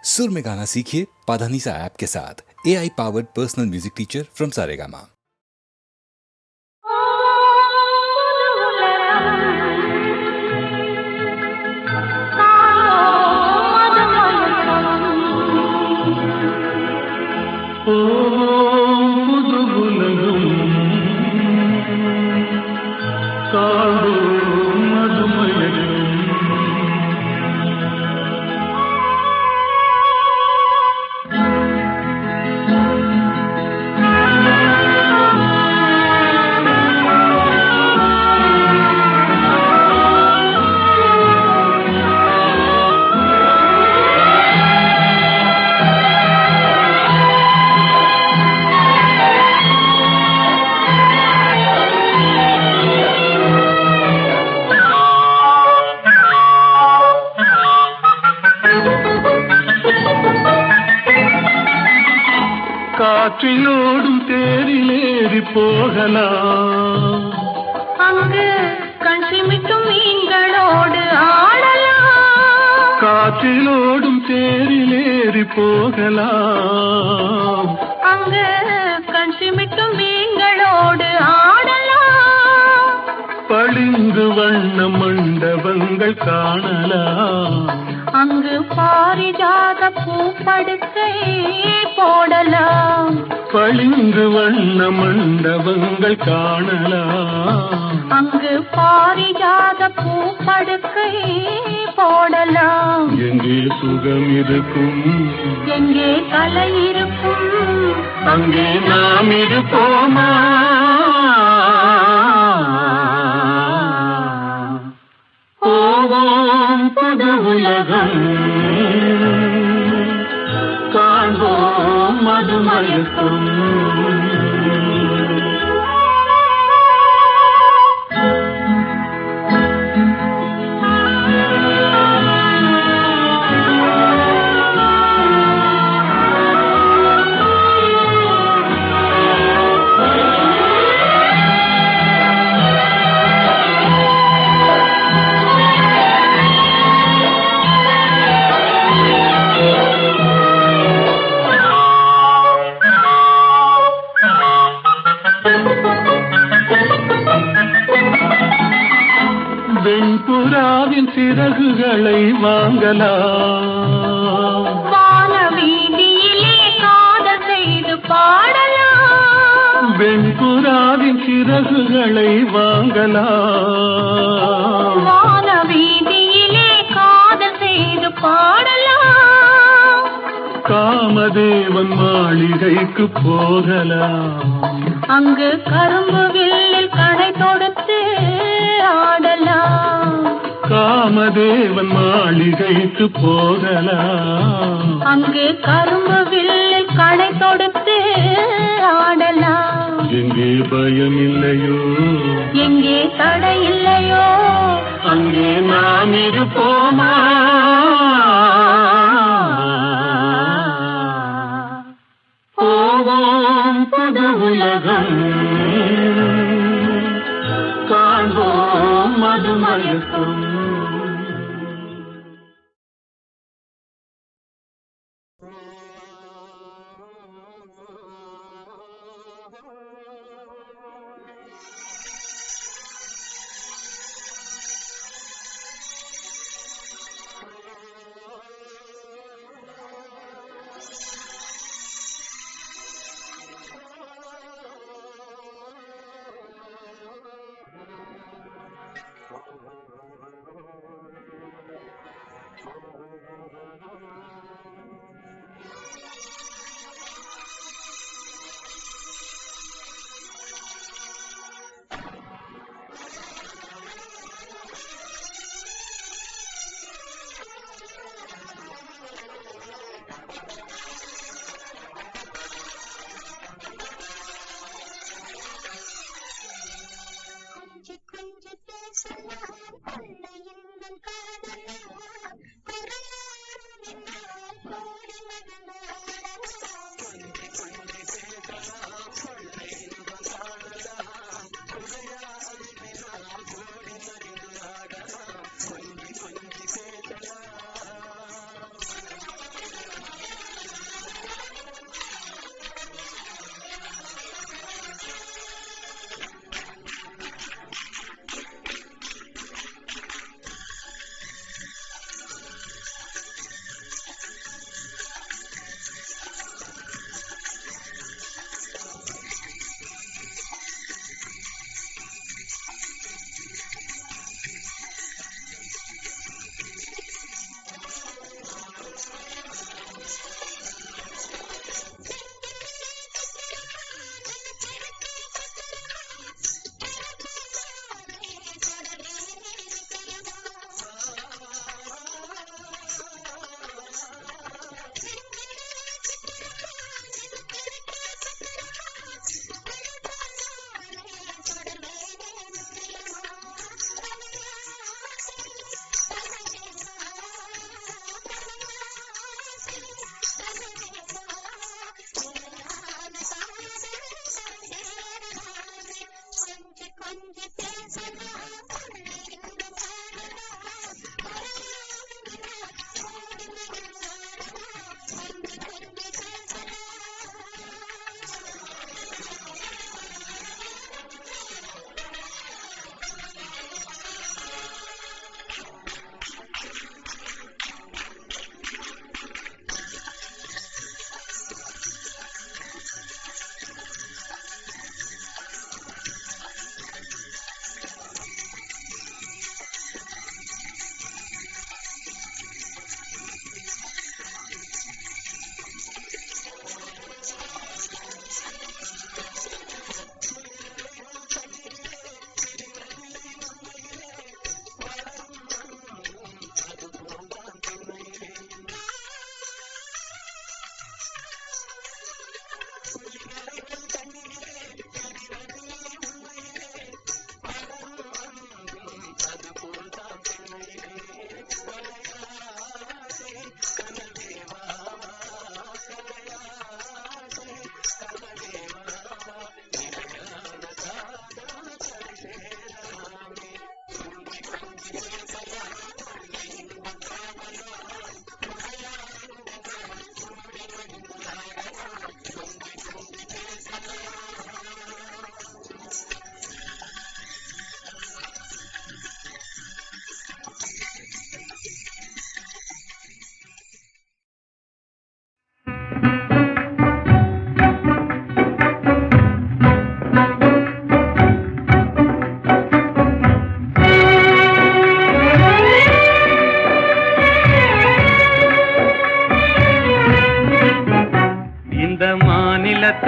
सुर में गाना सीखिए पाधानीसा ऐप के साथ। AI powered personal music teacher from Saregama. காற்றிலோடும் தேரிலேறி போகலாம், அங்கு கண் சிமிட்டும் மீன்களோடு ஆடலாம். காற்றிலோடும் தேரிலேறி போகலாம், அங்கு கண் சிமிட்டும் மீன்களோடு ஆடலாம். பளிங்கு வண்ண மண்டபங்கள் காணலாம், அங்கு பாரிஜாத பூப்படுக்கை போடலாம். பளிங்கு வண்ண மண்டபங்கள் காணலாம், அங்கு பாரிஜாத பூப்படுக்கை போடலாம். எங்கே சுகம் இருக்கும், எங்கே கலை இருக்கும், அங்கே நாம் இருப்போமா? போவோம் புது உலகம், காண்போம் மதுமயக்கம். வெண்புறாவின் சிறகுகளை வாங்கலாம், வான வீதியிலே காதல் செய்து பாடலாம். வெண்புறாவின் சிறகுகளை வாங்கலாம், வான வீதியிலே காதல் செய்து பாடலாம். காமதேவன் மாளிகைக்கு போகலாம், அங்கு கரும்பு வில்லில் கடை தொடுத்து ஆடலாம். காமதேவன் மாளிகைக்கு போகலாம், அங்கு கரும்பு வில்லில் கடை தொடுத்து ஆடலாம். எங்கே பயம் இல்லையோ, எங்கே தடை இல்லையோ, அங்கே நாம் இருப்போமா? போவோம் புது உலகம், காண்போம் மதுமயக்கம்.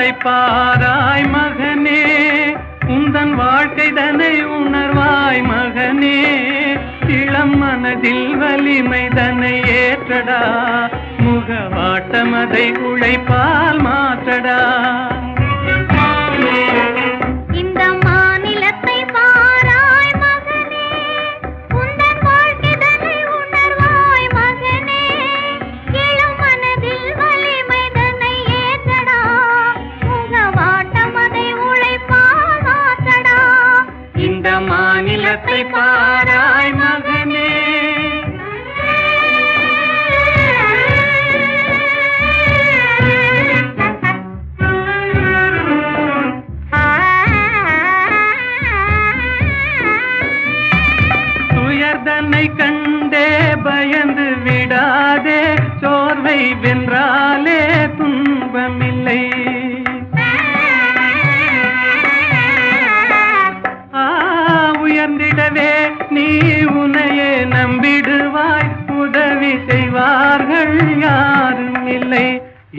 மாநிலத்தை பாராய் மகனே, உந்தன் வாழ்க்கை தனை உணர்வாய் மகனே, இளம் மனதில் வலிமை தனை ஏற்றடா, முகவாட்டமதை உழைப்பால் மாற்றடா. இந்த மாநிலத்தை பாராய் மகனே, உந்தன் வாழ்க்கை தன்னை உணர்வாய் மகனே, இளம் மனதில் வலிமை தன்னை ஏற்றடா, முகவாட்டம் அதை உழைப்பால் மாற்றடா. இந்த மாநிலத்தை பாராய் மகனே. துயர்தனை கண்டே பயந்து விடாதே, சோர்வை வென்றாலே துன்பமில்லை. உயர்ந்திடவே நீ உன்னையே நம்பிடுவாய், உதவி செய்வார்கள் யாரும் இல்லை.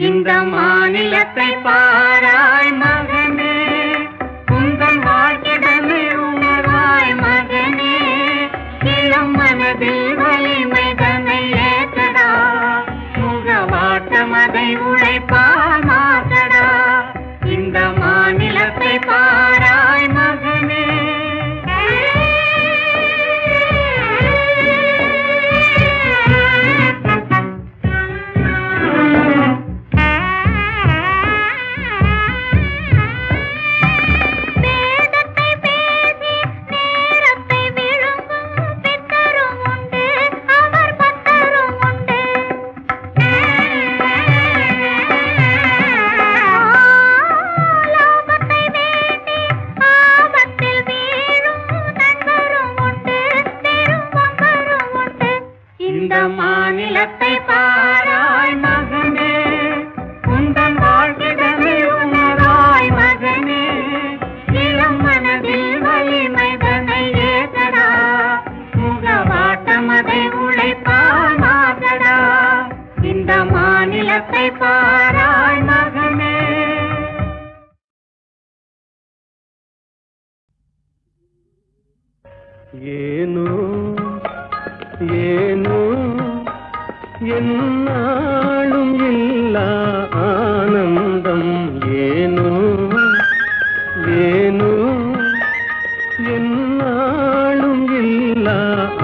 இந்த மாநிலத்தை பாராய் மகனே, உந்தன் வாழ்க்கைதனை உணர்வாய் மகனே, இளம் மனதில் வலிமை தன்னை ஏற்றடா, முகவாட்டம் அதை உழைப்பால் மாற்றடா. இந்த மாநிலத்தை பாராய் மகனே. இந்த மாநிலத்தை பாராய் மகனே, உந்தன் வாழ்க்கைதனை உணராய் மகனே, இளம் மனதில் வலிமை தன்னை ஏற்றடா, முகவாட்டம் அதை உழைப்பால் மாற்றடா. இந்த மாநிலத்தை பாராய் மகனே. ஏனோ ஏனோ என்னாலும் இல்லா ஆனந்தம், ஏனோ ஏனோ என்னாலும் இல்லா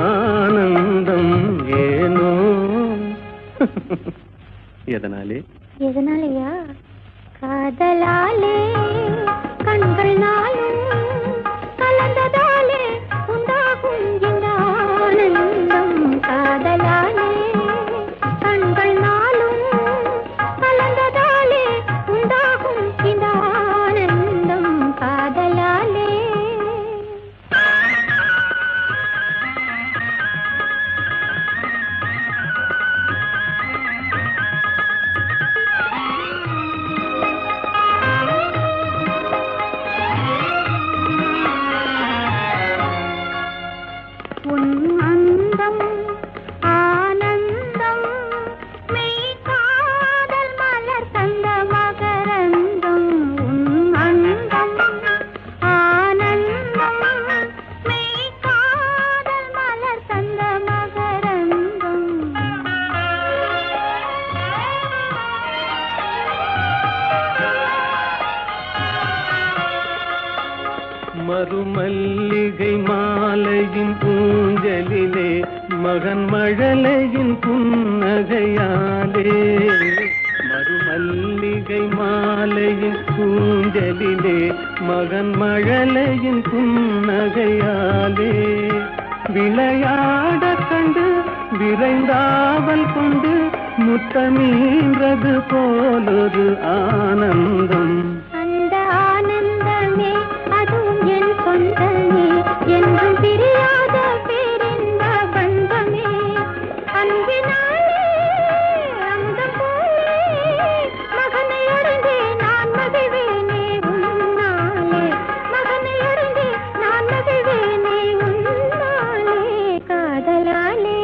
ஆனந்தம், ஏனோ. எதனாலே எதனாலயா? காதலாலே கண்கள் நாளும் கலந்ததாலே உண்டாகும் இந்த ஆனந்தம். காதலாலே கண்கள் நாளும் கலந்ததாலே உண்டாகும் இந்த ஆனந்தம். காதலாலே மறுமல்லிகை மாலையின் பூஞ்சலிலே, மகன் மழலையின் புன்னகையாலே. மறுமல்லிகை மாலையின் பூஞ்சலிலே, மகன் மழலையின் புன்னகையாலே. விளையாட கண்டு விரைந்தாவல் கொண்டு முத்தமீன்றது போலொரு ஆனந்தம். அந்த ஆனந்தமே அதுவும் என் சொந்தமே, என்றும் பிரியாத பேரின்ப பந்தமே. அன்பினாலே அமுதம் போலே மகனை அடைந்தே நான் மகிழ்வேனே உன்னாலே. மகனை அடைந்தே நான் மகிழ்வேனே உன்னாலே. காதலாலே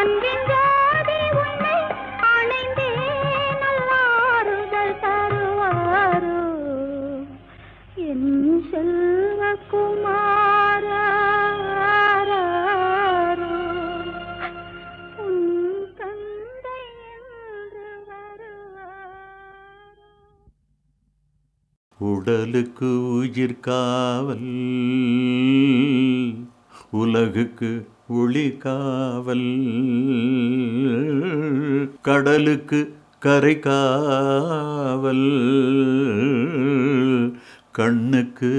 அன்பின் ஜோதி உன்னை அணைந்தே நல்லாறுதல் தருவாரோ என் செல்வகுமாரா உன் தந்தை என்று வருவாரோ. உடலுக்கு உயிர் காவல், உலகுக்கு ஒளி காவல், கடலுக்கு கரை காவல், கண்ணுக்கு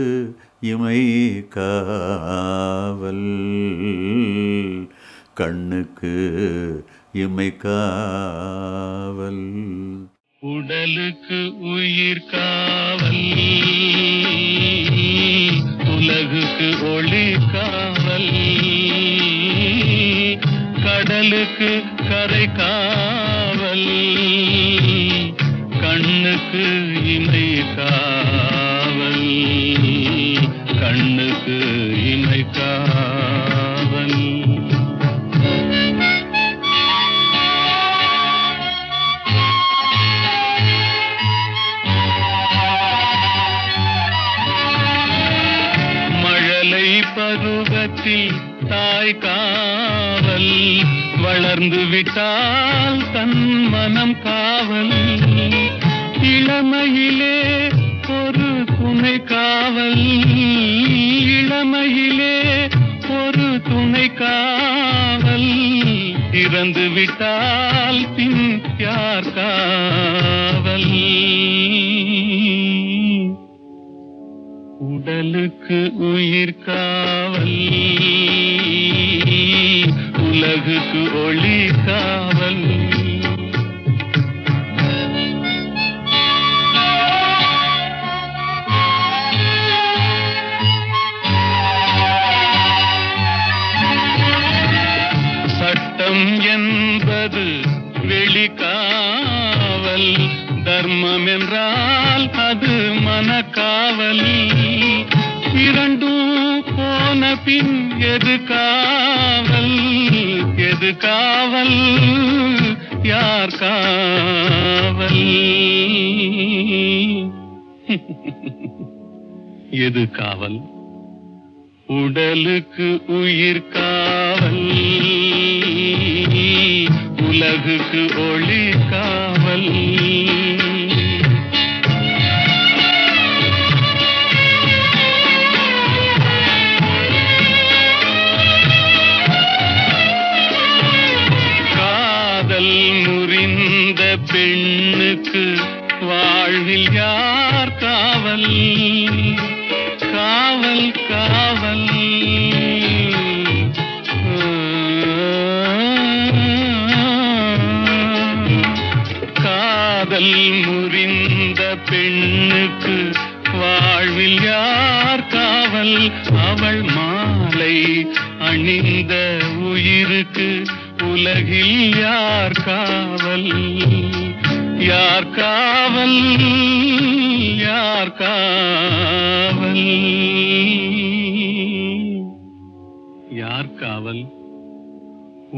இமை காவல், கண்ணுக்கு இமை காவல். உடலுக்கு உயிர் காவல், உலகுக்கு ஒளி காவல், கடலுக்கு கரை காவல், கண்ணுக்கு இமை காவல், கண்ணுக்கு இமை காவல். பருவத்தில் தாய் காவல், வளர்ந்து விட்டால் தன் மனம் காவல், இளமையிலே ஒரு துணை காவல், இளமையிலே ஒரு துணை காவல், இறந்து விட்டால் பின் யார் காவல். உடலுக்கு உயிர் காவல், உலகுக்கு ஒளி காவல். சட்டம் என்பது வெளிக்காவல், தர்மம் என்றால் அது மனக்காவல், இரண்டும் போன பின் எது காவல், எது காவல், யார் காவல், எது காவல். உடலுக்கு உயிர் காவல், உலகுக்கு ஒளி காவல். காதல் முறிந்த பெண்ணுக்கு வாழ்வில் யார் காவல், காவல் காவல். காதல் முறிந்த பெண்ணுக்கு வாழ்வில் யார் காவல், அவள் மாலை அணிந்த உயிருக்கு உலகில் யார் காவல், யார் காவல், யார் காவல், யார் காவல்.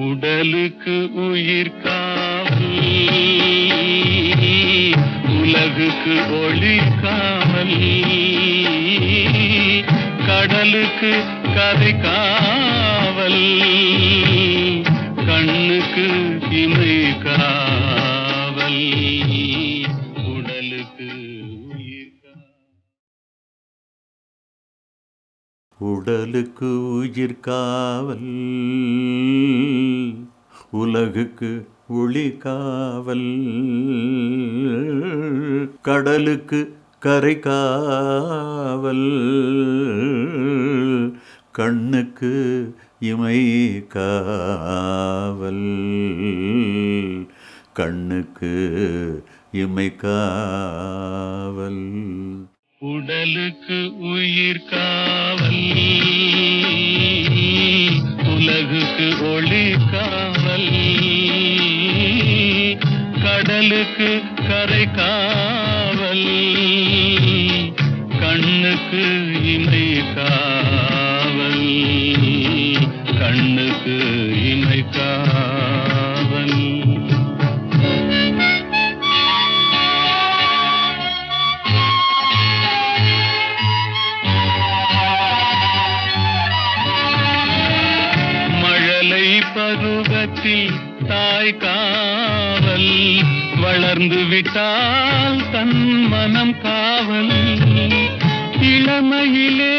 உடலுக்கு உயிர் காவல், உலகுக்கு ஒளி காவல், கடலுக்கு கரை காவல், கண்ணுக்கு இமை காவல், உடலுக்கு உயிர் காவல். உடலுக்கு உயிர் காவல், உலகுக்கு ஒளி காவல், கடலுக்கு கரை காவல், கண்ணுக்கு இமை காவல், கண்ணுக்கு இமை காவல். உடலுக்கு உயிர் காவல், உலகுக்கு ஒளி காவல், கடலுக்கு கரை காவல், கண்ணுக்கு இமை காவல், கண்ணுக்கு இமை காவல். பருவத்தில் தாய் காவல், வளர்ந்து விட்டால் தன் மனம் காவல். இளமையிலே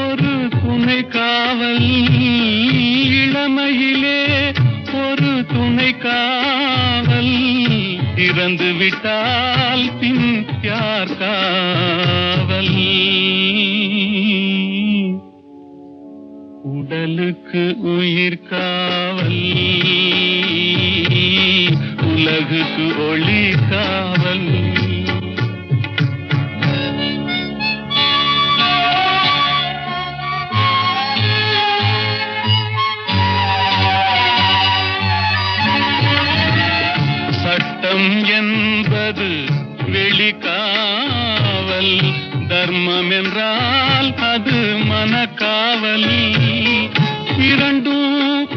ஒரு துணை காவல், இளமையிலே ஒரு துணை காவல். இறந்து விட்டால் பின் யார் காவல்? உடலுக்கு உயிர் காவல், உலகுக்கு ஒளி காவல். சட்டம் என்பது வெளிக்காவல், தர்மம் என்றால் அது மனக்காவல். இரண்டும்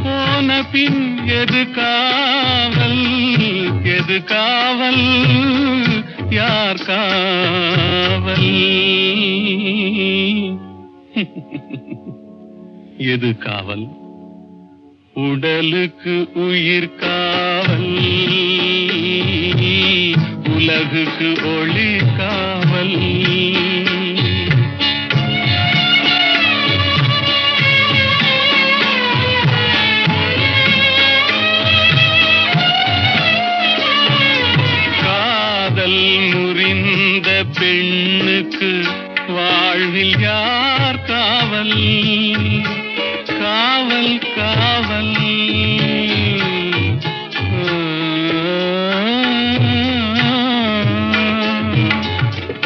போன பின் எது காவல்? எது காவல்? யார் காவல்? எது காவல்? உடலுக்கு உயிர் காவல், உலகுக்கு ஒளி காவல். காதல் முறிந்த பெண்ணுக்கு வாழ்வில் யார் காவல்? காவல் காவல்.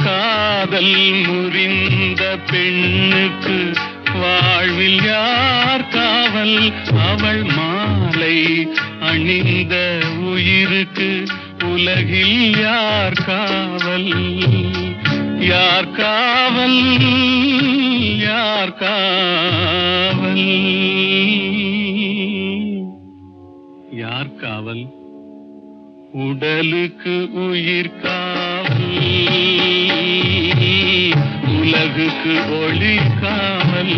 காதல் முறிந்த பெண்ணுக்கு வாழ்வில் யார் காவல்? அவள் மாலை அணிந்த உயிருக்கு உலகில் யார் காவல்? யார் காவல்? யார் காவல்? யார் காவல்? உடலுக்கு உயிர் காவல், உலகுக்கு ஒளி காவல்.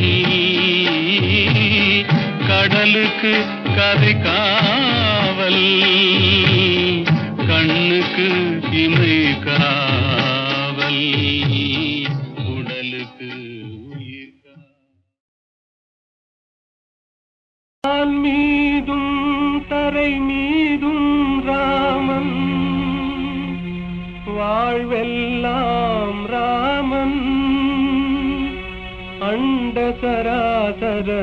கடலுக்கு கரை காவல், கண்ணுக்கு இமை காவல், உடலுக்கு உயிர் காவல். மீதும் தரை மீதும் ராமன், வாழ்வெல்லாம் ராமன். அண்ட சராசரமெல்லாம்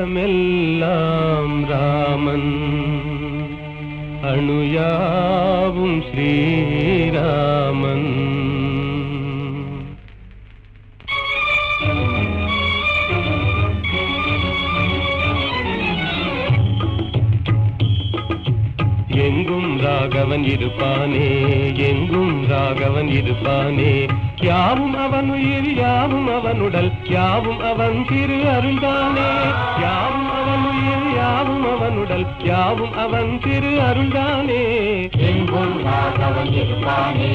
ராமன், அணுயாவும் ஸ்ரீராமன். எங்கும் ராகவன் இருப்பானே, எங்கும் ராகவன் இருப்பானே. யாவும் அவன் உயிர், யாவும் அவன் உடல், யாவும் அவன் திரு அருள்தானே. யாவும் அவன் உயிர், யாவும் அவன் உடல், யாவும் அவன் திரு அருள்தானே. எங்கும் ராகவன் இருப்பானே,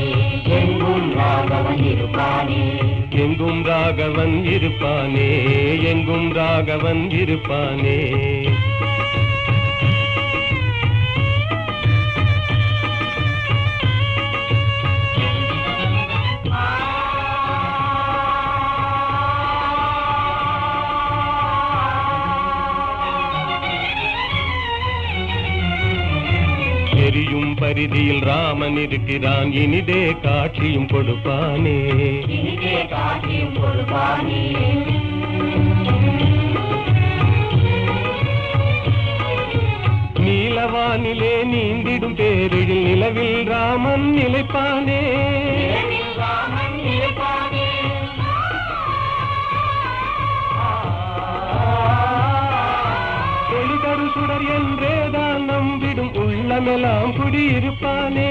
எங்கும் ராகவன் இருப்பானே. எங்கும் ராகவன் இருப்பானே, எங்கும் ராகவன் இருப்பானே. எரியும் பரிதியில் ராமன் இருக்கிறான், இனிதே காட்சியும் கொடுப்பானே. இனிதே காட்சியும் கொடுப்பானே. நீலவானிலே நீந்திடும் பேரில் நிலவில் ராமன் நிலைப்பானே. ராமன் நிலைப்பானே. ஒளிதரு சுடர் என்றேதான் நம்பிடும் உள்ளமெல்லாம் குடியிருப்பானே.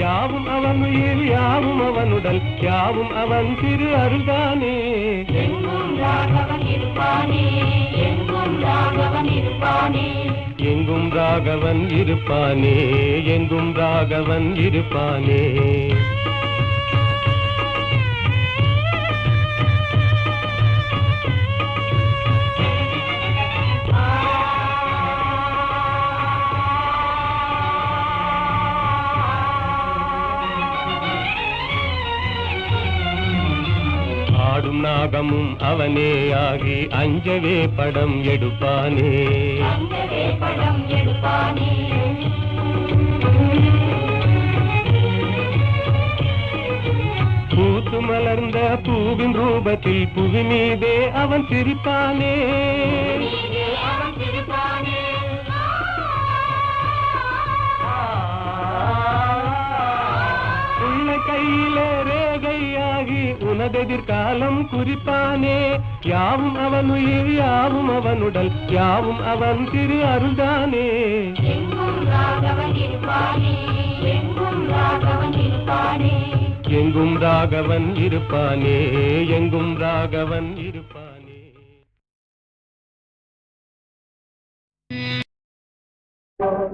யாவும் அவன் உயிர், யாவும் அவன் உடல், யாவும் அவன் திரு அருள்தானே. எங்கும் ராகவன் இருப்பானே, எங்கும் ராகவன் இருப்பானே. எங்கும் ராகவன் இருப்பானே, எங்கும் ராகவன் இருப்பானே. ராகமும் அவனேயாகி அஞ்சவே படம் எடுப்பானே அங்கவே படம் எடுப்பானே பூத்து மலர்ந்த பூவின் ரூபத்தில் புவி மீதே அவன் சிரிப்பானே நீயே அவன் சிரிப்பானே உன்னை கையிலே ரேகையாகி உனதெதிர்காலம் குறிப்பானே யாவும் அவன் உயிர் யாவும் அவனுடல் யாவும் அவன் திரு அருள்தானே எங்கும் ராகவன் இருப்பானே எங்கும் ராகவன் இருப்பானே எங்கும் ராகவன் இருப்பானே எங்கும் ராகவன் இருப்பானே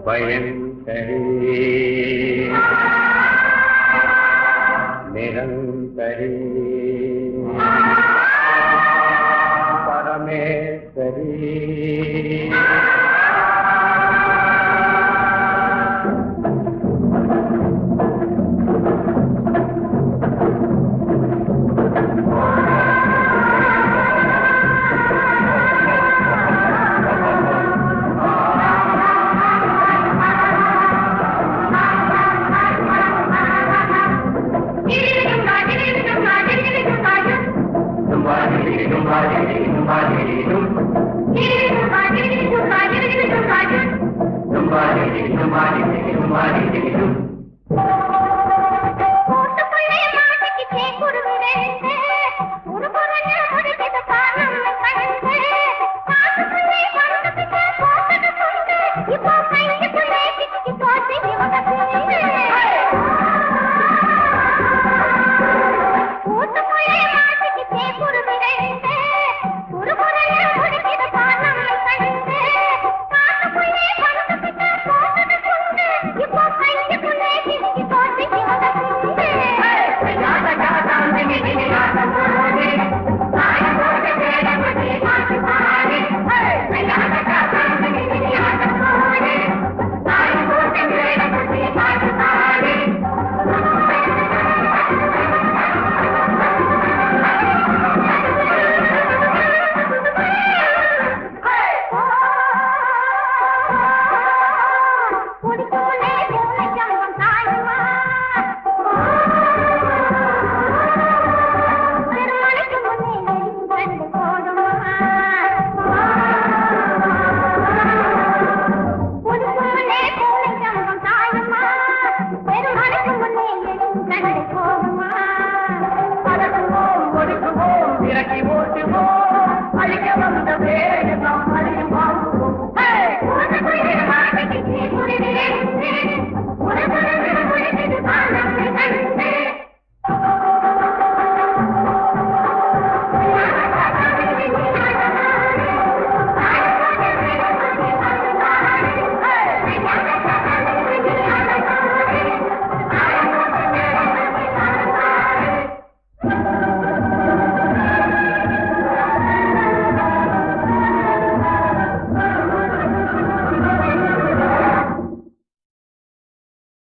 பயன்கரே நிரந்தரே பரமேஸ்வரி Somebody,